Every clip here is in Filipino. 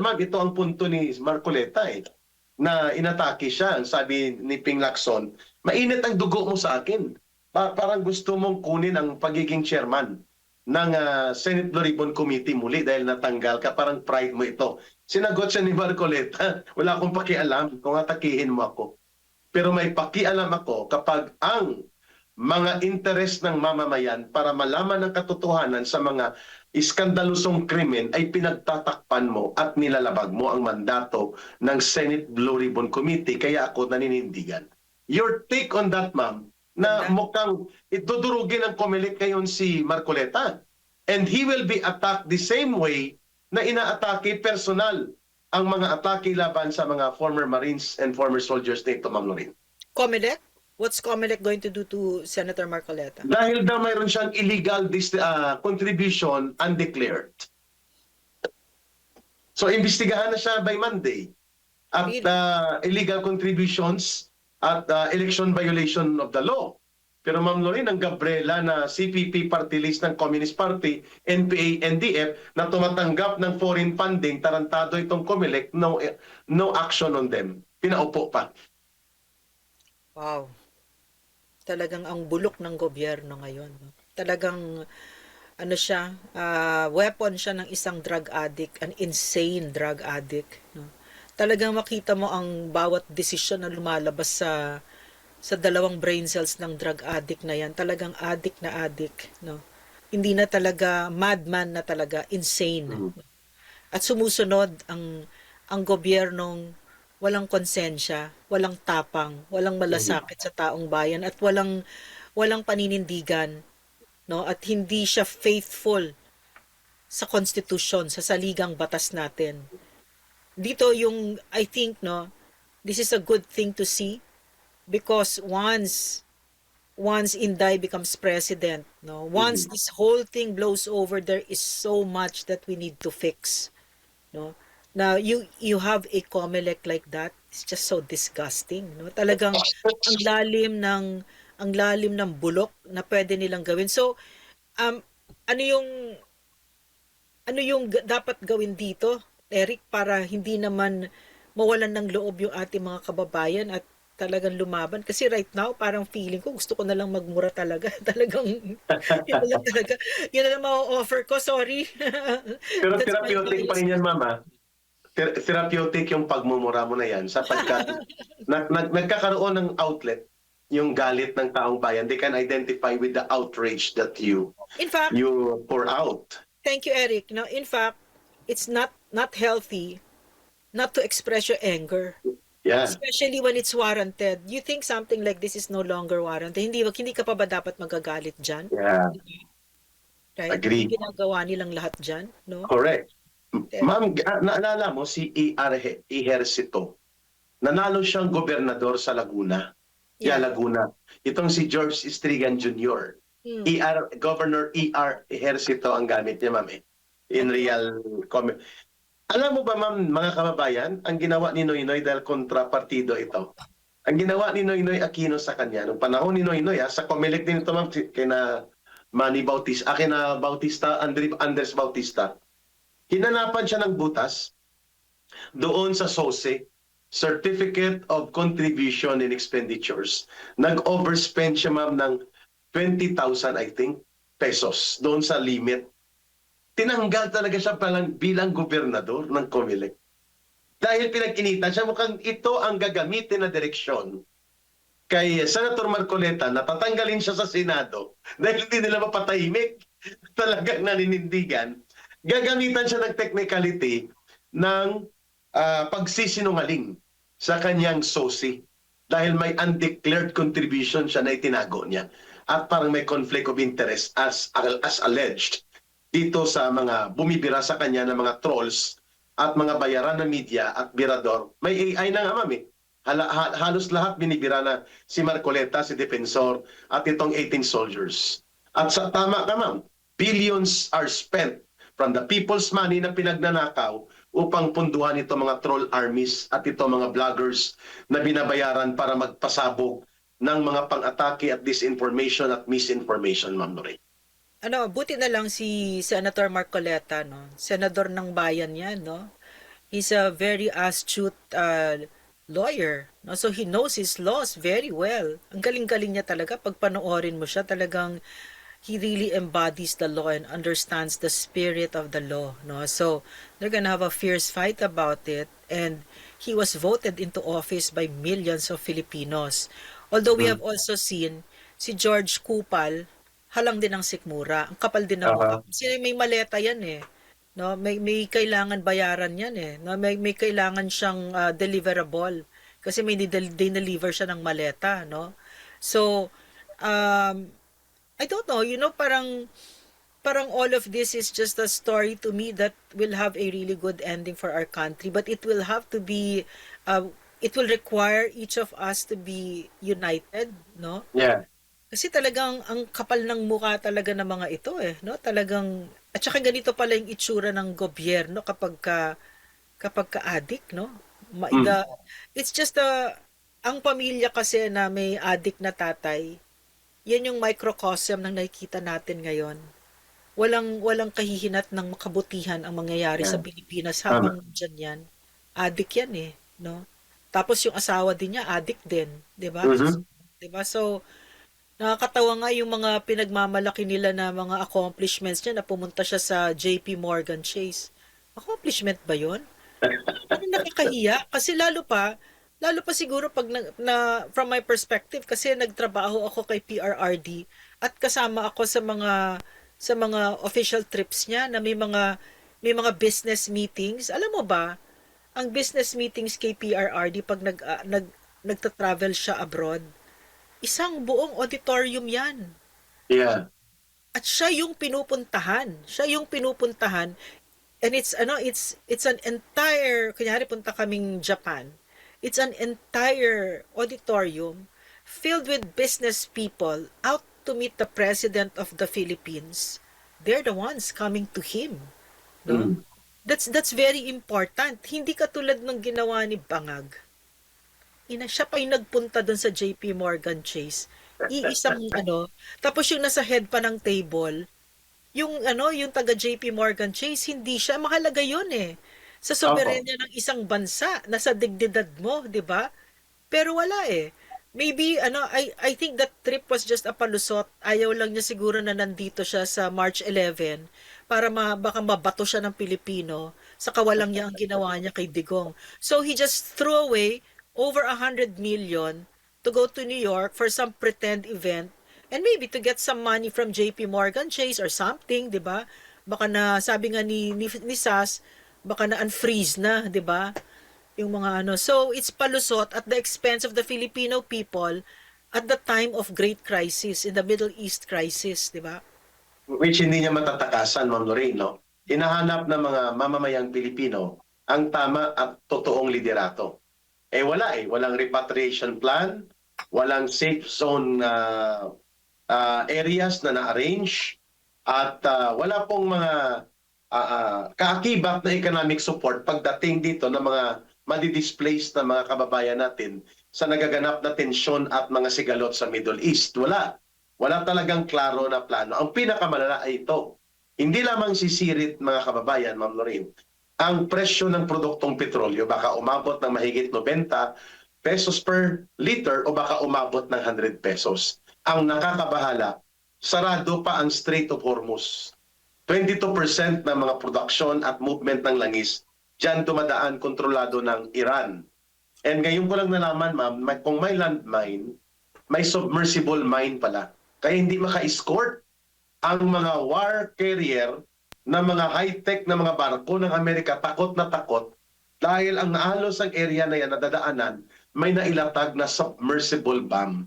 ma'am, ito ang punto ni Marcoleta na inatake siya. Ang sabi ni Ping Lacson, mainit ang dugo mo sa akin. Parang gusto mong kunin ang pagiging chairman ng Senate Blue Ribbon Committee muli dahil natanggal ka. Parang pride mo ito. Sinagot siya ni Marcoleta, wala akong pakialam kung atakihin mo ako. Pero may pakialam ako kapag ang mga interes ng mamamayan para malaman ang katotohanan sa mga iskandalusong krimen ay pinagtatakpan mo at nilalabag mo ang mandato ng Senate Blue Ribbon Committee. Kaya ako naninindigan. Your take on that, ma'am, na mukhang itudurugin ng COMELEC ngayon si Marcoleta. And he will be attacked the same way na inaatake personal ang mga atake laban sa mga former Marines and former soldiers nito, Ma'am Lorin. COMELEC? What's COMELEC going to do to Senator Marcoleta? Dahil daw mayroon siyang illegal contribution undeclared. So, imbestigahan na siya by Monday. At illegal contributions at election violation of the law. Pero Ma'am Lorin, ang Gabriela na CPP party list ng Communist Party, NPA, NDF, na tumatanggap ng foreign funding, tarantado itong COMELEC, no action on them. Pinaupo pa. Wow. Talagang ang bulok ng gobyerno ngayon. No? Talagang ano siya, weapon siya ng isang drug addict, an insane drug addict. No? Talagang makita mo ang bawat desisyon na lumalabas sa dalawang brain cells ng drug addict na yan. Talagang addict na addict. No? Hindi na talaga madman na talaga, insane. No? At sumusunod ang gobyernong walang konsensya, walang tapang, walang malasakit sa taong bayan at walang paninindigan, no? At hindi siya faithful sa konstitusyon, sa saligang batas natin. Dito yung I think no, this is a good thing to see because once Inday becomes president, no, once this whole thing blows over, there is so much that we need to fix, no. Now, you have a COMELEC like that, it's just so disgusting, no? Talagang ang lalim ng bulok na pwede nilang gawin. So, ano yung dapat gawin dito, Eric, para hindi naman mawalan ng loob yung ating mga kababayan at talagang lumaban? Kasi right now, parang feeling ko, gusto ko na lang magmura talaga. Talagang, yun na lang ma-offer ko, sorry. Pero therapeutic pa rin yan, Mama. Therapeutic yung pagmumura mo na yan sapagkat nagkakaroon ng outlet yung galit ng taong bayan. They can identify with the outrage that you pour out. Thank you, Eric. No, in fact, it's not healthy not to express your anger. Yeah. Especially when it's warranted. You think something like this is no longer warranted. Hindi ka pa ba dapat magagalit dyan? Yeah. Right? Agree. Hindi ginagawa nilang lahat dyan, no? Correct. Ma'am, naalala mo si Ejercito. Nanalo siyang gobernador sa Laguna. Yeah, Laguna. Itong si George Strigan Jr. Governor E.R. Ejercito ang gamit niya, ma'am. In real comment. Alam mo ba, ma'am, mga kababayan, ang ginawa ni Noynoy dahil kontrapartido ito. Ang ginawa ni Noynoy Aquino sa kanya, nung panahon ni Noynoy, sa COMELEC din ito, ma'am, kina Manny Bautista, kina Bautista, Andres Bautista. Hinanapan siya ng butas doon sa SOSE, Certificate of Contribution and Expenditures. Nag-overspend siya, ma'am, ng 20,000, I think, pesos doon sa limit. Tinanggal talaga siya bilang gobernador ng COMELEC. Dahil pinagkinitan siya, mukhang ito ang gagamitin na direksyon kay Senator Marcoleta na tatanggalin siya sa Senado dahil hindi nila mapatahimik. Talagang naninindigan. Gagamitan siya ng technicality ng pagsisinungaling sa kanyang SOSI dahil may undeclared contribution siya na itinago niya at parang may conflict of interest as alleged dito sa mga bumibira sa kanya ng mga trolls at mga bayaran ng media at birador. May AI na nga, ma'am, eh. Halos lahat binibira na si Marcoleta, si Defensor at itong 18 soldiers. At sa tama ka, ma'am, billions are spent from the people's money na pinagnanakaw upang punduhan ito mga troll armies at ito mga vloggers na binabayaran para magpasabog ng mga pang-atake at disinformation at misinformation, Ma'am Lorraine. Buti na lang si Senator Marcoleta, no? Senador ng bayan yan, no? He's a very astute lawyer. No? So he knows his laws very well. Ang galing-galing niya talaga. Pag panoorin mo siya, talagang he really embodies the law and understands the spirit of the law. No? So they're gonna have a fierce fight about it. And he was voted into office by millions of Filipinos. Although we have also seen si George Kupal, halang din ng sikmura. Ang kapal din ng mukha. Aha. Kasi may maleta yan eh. No, may kailangan bayaran 'yan eh. No, may kailangan siyang deliverable kasi may dineliver siya ng maleta, no? So, um, I don't know, parang parang all of this is just a story to me that will have a really good ending for our country, but it will have to be it will require each of us to be united, no? Yeah. Kasi talagang ang kapal ng mukha talaga ng mga ito eh, no? Talagang at saka ganito pala yung itsura ng gobyerno kapag ka addict, no? Mm. It's just ang pamilya kasi na may addict na tatay, yan yung microcosm ng nakikita natin ngayon. Walang kahihinat ng makabutihan ang mangyayari sa Yeah. Pilipinas Tama. habang diyan yan. Addict yan eh, no? Tapos yung asawa din niya addict din, 'di ba? Mhm. 'Di ba? So nakakatawa nga yung mga pinagmamalaki nila na mga accomplishments niya na pumunta siya sa JP Morgan Chase. Accomplishment ba yun? Parang nakakahiya kasi lalo pa siguro pag from my perspective kasi nagtrabaho ako kay PRRD at kasama ako sa mga official trips niya na may mga business meetings. Alam mo ba, ang business meetings kay PRRD pag nagta-travel siya abroad, isang buong auditorium 'yan. Yeah. At siya yung pinupuntahan. Siya yung pinupuntahan and it's an entire kunyari punta kaming Japan. It's an entire auditorium filled with business people out to meet the president of the Philippines. They're the ones coming to him, no? Mm. That's very important. Hindi katulad ng ginawa ni Bangag. Siya pa yung nagpunta doon sa JP Morgan Chase. Iisang tapos yung nasa head pa ng table, yung taga JP Morgan Chase, hindi siya mahalaga yun eh. Sa Opo. soberenya ng isang bansa, nasa dignidad mo, 'di ba? Pero wala eh. Maybe I think that trip was just a palusot. Ayaw lang niya siguro na nandito siya sa March 11 para baka mabato siya ng Pilipino sa kawalang niya ang ginawa niya kay Digong. So he just threw away over 100 million to go to New York for some pretend event and maybe to get some money from JP Morgan Chase or something, 'di ba? Baka na sabi nga ni Sas, baka na unfreeze na, 'di ba? Yung mga So it's palusot at the expense of the Filipino people at the time of great crisis, in the Middle East crisis, di ba? Which hindi niya matatakasan, Ma'am Lorraine, no? Hinahanap ng mga mamamayang Pilipino ang tama at totoong liderato. Wala eh. Walang repatriation plan, walang safe zone areas na na-arrange, at wala pong mga kaakibat na economic support pagdating dito ng mga madi-displaced na mga kababayan natin sa nagaganap na tensyon at mga sigalot sa Middle East. Wala. Wala talagang klaro na plano. Ang pinakamalala ay ito. Hindi lamang sisirit, mga kababayan, Ma'am Lorraine, ang presyo ng produktong petrolyo baka umabot ng mahigit 90 pesos per liter o baka umabot ng 100 pesos. Ang nakakabahala, sarado pa ang Strait of Hormuz. 22% ng mga produksyon at movement ng langis diyan dumadaan, kontrolado ng Iran. And ngayon ko lang nalaman, ma'am, kung may landmine, may submersible mine pala. Kaya hindi maka-escort ang mga war carrier na mga high-tech na mga barko ng Amerika, takot na takot dahil ang halos ang area na yan na dadaanan, may nailatag na submersible bomb.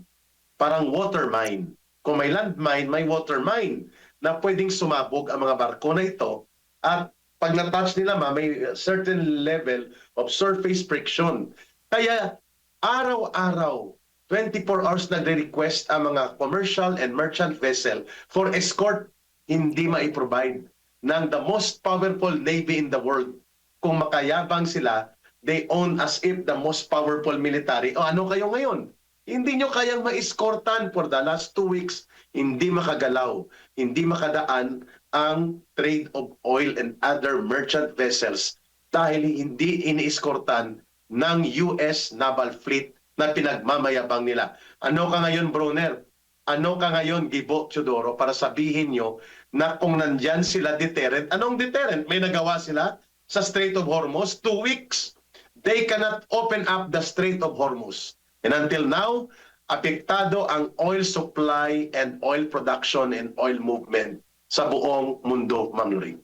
Parang water mine. Kung may landmine, may water mine na pwedeng sumabog ang mga barko na ito at pag na-touch nila may certain level of surface friction. Kaya araw-araw, 24 hours nagre-request ang mga commercial and merchant vessel for escort, hindi mai-provide ng the most powerful navy in the world. Kung makayabang sila, they own as if the most powerful military. O ano kayo ngayon? Hindi nyo kayang ma-escortan for the last 2 weeks, hindi makagalaw, hindi makadaan ang trade of oil and other merchant vessels dahil hindi iniiskortan ng US Naval Fleet na pinagmamayabang nila. Ano ka ngayon, Brunner? Ano ka ngayon, Gibo Teodoro, para sabihin nyo na kung nandyan sila deterrent, anong deterrent? May nagawa sila sa Strait of Hormuz? 2 weeks. They cannot open up the Strait of Hormuz. And until now, apektado ang oil supply and oil production and oil movement sa buong mundo, Ma'am Lorraine.